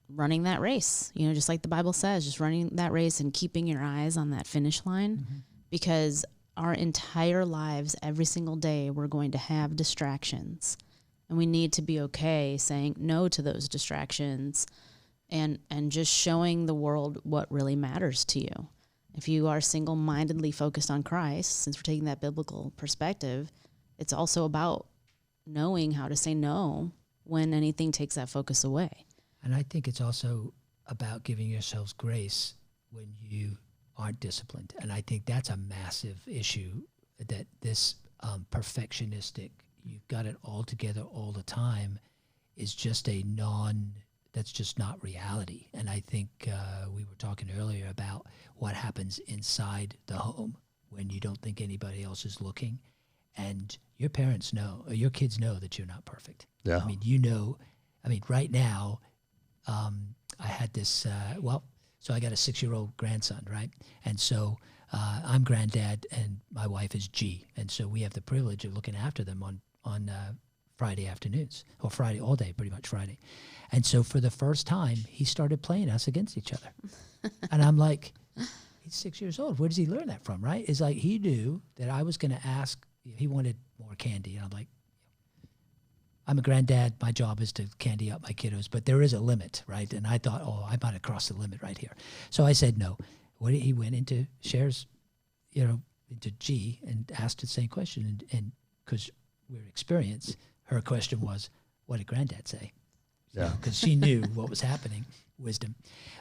B: running that race, just like the Bible says, just running that race and keeping your eyes on that finish line, because our entire lives, every single day, we're going to have distractions. And we need to be okay saying no to those distractions and just showing the world what really matters to you. If you are single-mindedly focused on Christ, since we're taking that biblical perspective, it's also about knowing how to say no when anything takes that focus away.
C: And I think it's also about giving yourselves grace when you aren't disciplined. And I think that's a massive issue, that this perfectionistic, you've got it all together all the time, is just that's just not reality. And I think we were talking earlier about what happens inside the home when you don't think anybody else is looking. And your parents know, or your kids know that you're not perfect.
A: Yeah.
C: I mean, right now, I had this, so I got a 6-year-old grandson, right? And so I'm granddad and my wife is G. And so we have the privilege of looking after them on Friday afternoons, or Friday all day, pretty much Friday. And so for the first time, he started playing us against each other. And I'm like, he's 6 years old. Where does he learn that from, right? It's like he knew that I was going to ask, he wanted more candy. And I'm like, I'm a granddad. My job is to candy up my kiddos, but there is a limit, right? And I thought, I might have crossed the limit right here. So I said no. He went into Cher's, into G and asked the same question. And because we're experienced, her question was, what did Granddad say?
A: Yeah,
C: because she knew what was happening. Wisdom,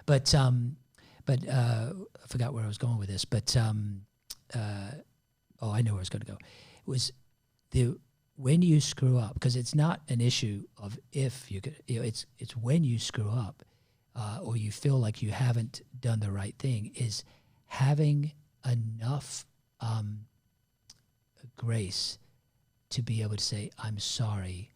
C: but I forgot where I was going with this. But I know where I was going to go. It was when you screw up, because it's not an issue of if you could. It's when you screw up, or you feel like you haven't done the right thing. Is having enough grace to be able to say, I'm sorry,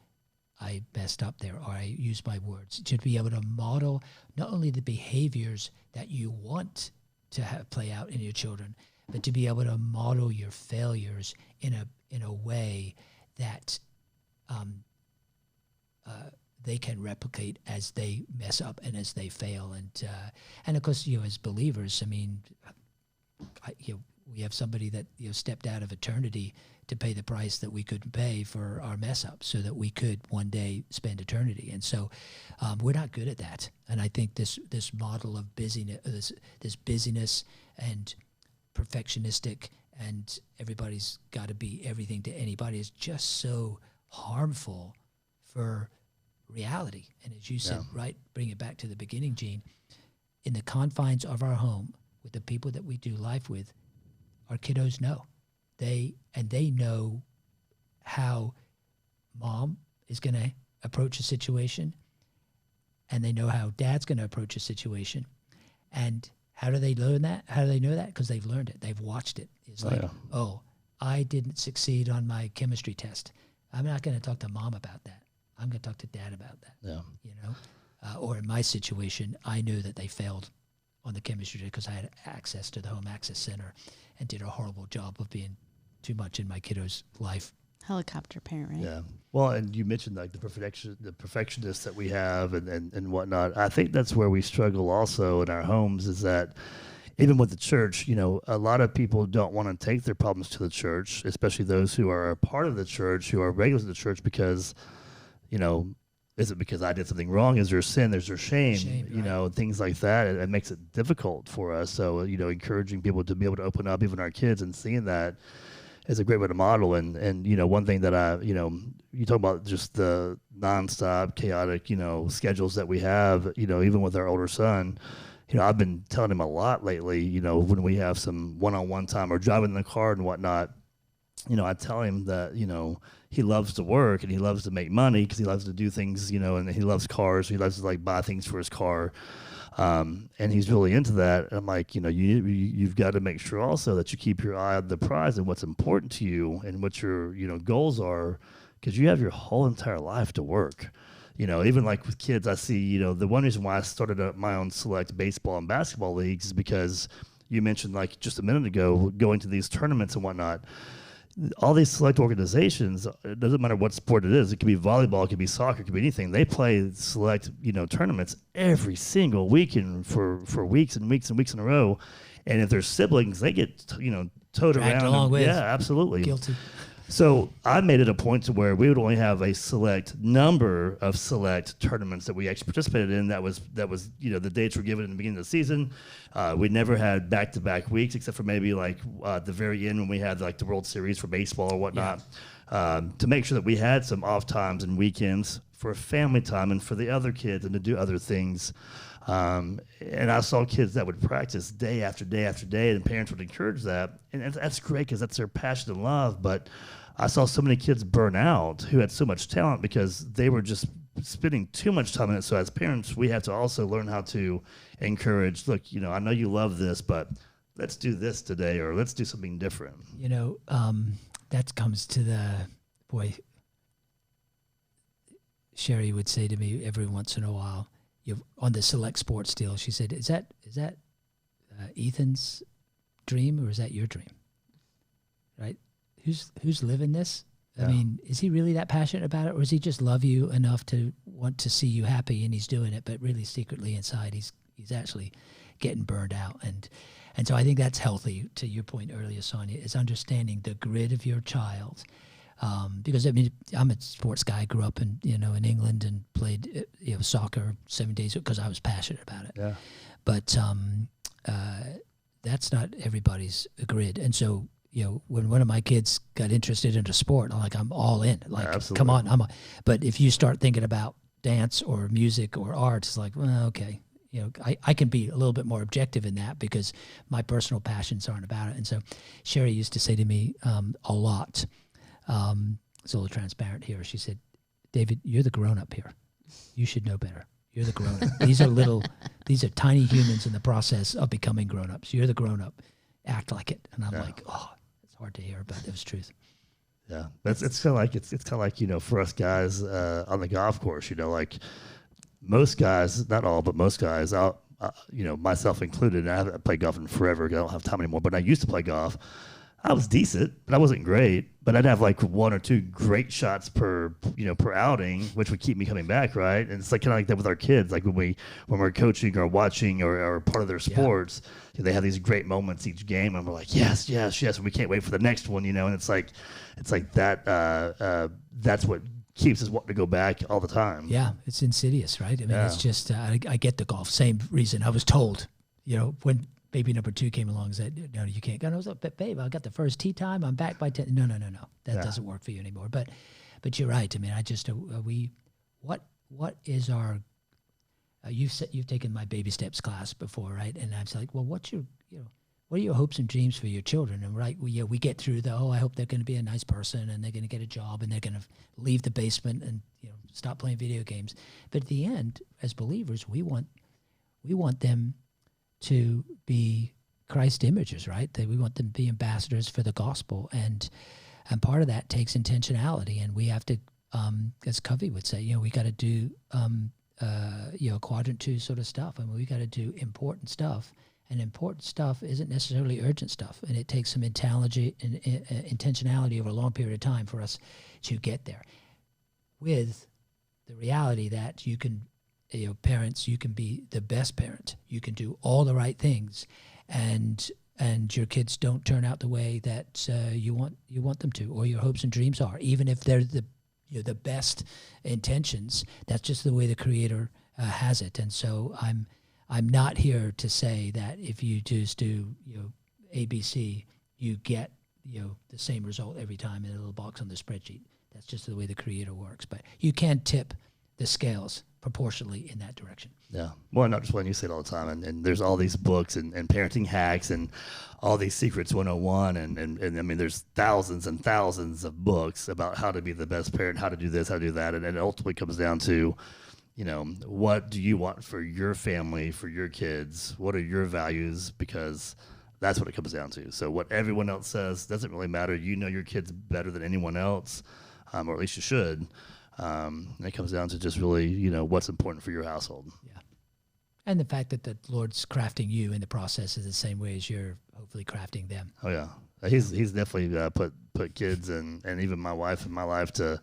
C: I messed up there, or I used my words, to be able to model not only the behaviors that you want to have play out in your children, but to be able to model your failures in a way that they can replicate as they mess up and as they fail. And of course, as believers, I mean, we have somebody that stepped out of eternity to pay the price that we couldn't pay for our mess up, so that we could one day spend eternity. And so we're not good at that. And I think this model of busyness, this busyness and perfectionistic, and everybody's got to be everything to anybody, is just so harmful for reality. And as you said, right, bring it back to the beginning, Gene, in the confines of our home, with the people that we do life with, our kiddos know. They know how mom is going to approach a situation, and they know how dad's going to approach a situation. And how do they learn that? How do they know that? Because they've learned it. They've watched it. It's I didn't succeed on my chemistry test. I'm not going to talk to mom about that. I'm going to talk to dad about that.
A: Yeah.
C: Or in my situation, I knew that they failed on the chemistry because I had access to the Home Access Center and did a horrible job of being too much in my kiddo's life.
B: Helicopter parent, right?
A: Yeah. Well, and you mentioned like the perfectionists that we have and whatnot. I think that's where we struggle also in our homes, is that even with the church, a lot of people don't want to take their problems to the church, especially those who are a part of the church, who are regulars of the church, because, is it because I did something wrong? Is there sin? Is there shame? Right. Things like that. It makes it difficult for us. So, encouraging people to be able to open up, even our kids, and seeing that is a great way to model. And one thing that you talk about just the nonstop chaotic, schedules that we have, even with our older son, I've been telling him a lot lately, when we have some one-on-one time or driving in the car and whatnot, I tell him that, he loves to work and he loves to make money because he loves to do things, and he loves cars. So he loves to buy things for his car. And he's really into that. And I'm like, you've got to make sure also that you keep your eye on the prize and what's important to you and what your, goals are, because you have your whole entire life to work. Even like with kids, I see, the one reason why I started my own select baseball and basketball leagues is because you mentioned like just a minute ago, going to these tournaments and whatnot. All these select organizations, it doesn't matter what sport it is. It could be volleyball, it could be soccer, it could be anything. They play select, tournaments every single weekend for weeks and weeks and weeks in a row. And if there's siblings, they get, towed
C: dragged
A: around.
C: Along with.
A: Yeah, absolutely.
C: Guilty.
A: So I made it a point to where we would only have a select number of select tournaments that we actually participated in. That was the dates were given in the beginning of the season. We never had back-to-back weeks, except for maybe like the very end when we had like the World Series for baseball or whatnot, to make sure that we had some off times and weekends for family time and for the other kids and to do other things. And I saw kids that would practice day after day after day, and parents would encourage that. And that's great because that's their passion and love. But I saw so many kids burn out who had so much talent because they were just spending too much time in it. So as parents, we have to also learn how to encourage, look, I know you love this, but let's do this today, or let's do something different.
C: That comes to Sherry would say to me every once in a while, on the select sports deal, she said, is that Ethan's dream or is that your dream? Right? Who's living this? Yeah. I mean, is he really that passionate about it, or does he just love you enough to want to see you happy and he's doing it, but really secretly inside he's actually getting burned out. And so I think that's healthy, to your point earlier, Sonia, is understanding the grit of your child. Because I'm a sports guy. I grew up in England and played soccer 7 days because I was passionate about it.
A: Yeah.
C: But that's not everybody's grid. And so when one of my kids got interested in a sport, I'm all in. Like,
A: Absolutely.
C: Come on, but if you start thinking about dance or music or art, it's like, well, okay, I can be a little bit more objective in that because my personal passions aren't about it. And so Sherry used to say to me a lot, it's a little transparent here. She said, David, you're the grown-up here. You should know better. You're the grown-up. These are tiny humans in the process of becoming grown-ups. You're the grown-up. Act like it. And I'm like, oh, it's hard to hear, but it was truth.
A: Yeah, it's kind of like for us guys on the golf course, like most guys, not all, but most guys, myself included. And I haven't played golf in forever. I don't have time anymore. But I used to play golf. I was decent, but I wasn't great. But I'd have like one or two great shots per outing, which would keep me coming back, right? And it's like kind of like that with our kids. Like when we're coaching or watching or part of their sports, they have these great moments each game, and we're like, yes, and we can't wait for the next one, And it's like that. That's what keeps us wanting to go back all the time.
C: Yeah, it's insidious, right? I mean, it's just I get the golf. Same reason I was told, when baby number 2 came along and said, no, you can't go. And I was like, but babe, I got the first tee time. I'm back by 10. No. That doesn't work for you anymore. But you're right. I mean, I just, what is our, you've taken my baby steps class before, right? And I was like, well, what are your hopes and dreams for your children? And we get through I hope they're going to be a nice person and they're going to get a job and they're going to leave the basement and, stop playing video games. But at the end, as believers, we want them to be Christ imagers, right? That we want them to be ambassadors for the gospel, and part of that takes intentionality. And we have to, as Covey would say, we got to do, quadrant 2 sort of stuff. I mean, we got to do important stuff, and important stuff isn't necessarily urgent stuff, and it takes some intentionality over a long period of time for us to get there. With the reality that you can. Parents, you can be the best parent. You can do all the right things, and your kids don't turn out the way that you want them to, or your hopes and dreams are. Even if they're the best intentions, that's just the way the Creator has it. And so I'm not here to say that if you just do ABC, you get the same result every time in a little box on the spreadsheet. That's just the way the Creator works. But you can tip the scales proportionally in that direction. Yeah.
A: Well, not just when you say it all the time. And there's all these books and parenting hacks and all these secrets 101. And I mean, there's thousands and thousands of books about how to be the best parent, how to do this, how to do that. And it ultimately comes down to, what do you want for your family, for your kids? What are your values? Because that's what it comes down to. So what everyone else says doesn't really matter. Your kids better than anyone else, or at least you should. And it comes down to just really, what's important for your household.
C: Yeah. And the fact that the Lord's crafting you in the process is the same way as you're hopefully crafting them.
A: Oh, yeah. He's definitely put kids and even my wife in my life to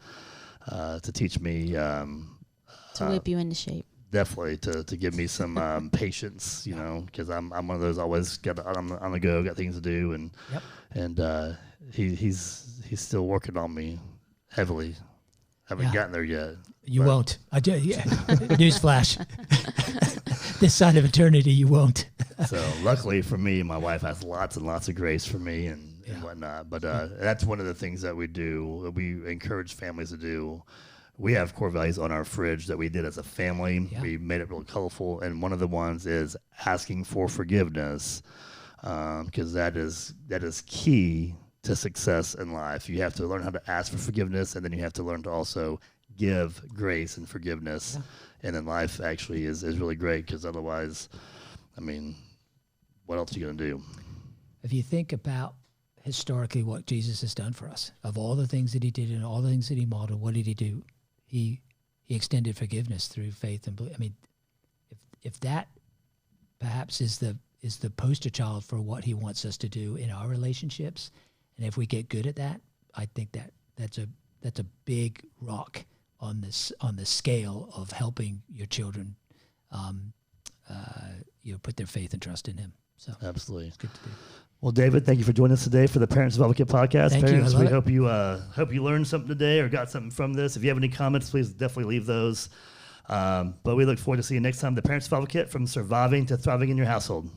A: teach me.
B: To whip you into shape.
A: Definitely to give me some patience, because I'm one of those always got on the go, got things to do. And he's still working on me heavily. Haven't gotten there yet.
C: You won't. I do. Yeah. Newsflash. This side of eternity, you won't.
A: So luckily for me, my wife has lots and lots of grace for me and whatnot. But that's one of the things that we do. We encourage families to do. We have core values on our fridge that we did as a family. Yeah. We made it really colorful. And one of the ones is asking for forgiveness, because that is key to success in life. You have to learn how to ask for forgiveness, and then you have to learn to also give grace and forgiveness. Yeah. And then life actually is really great, because otherwise, I mean, what else are you going to do?
C: If you think about historically what Jesus has done for us, of all the things that he did and all the things that he modeled, what did he do? He extended forgiveness through faith and belief. I mean, if that perhaps is the poster child for what he wants us to do in our relationships, and if we get good at that, I think that's a big rock on the scale of helping your children, put their faith and trust in him. So
A: absolutely,
C: it's good to do.
A: Well, David, thank you for joining us today for the Parents of Advocate podcast.
C: Thank
A: Parents,
C: you.
A: We hope you learned something today or got something from this. If you have any comments, please definitely leave those. But we look forward to seeing you next time. The Parents of Advocate, from surviving to thriving in your household.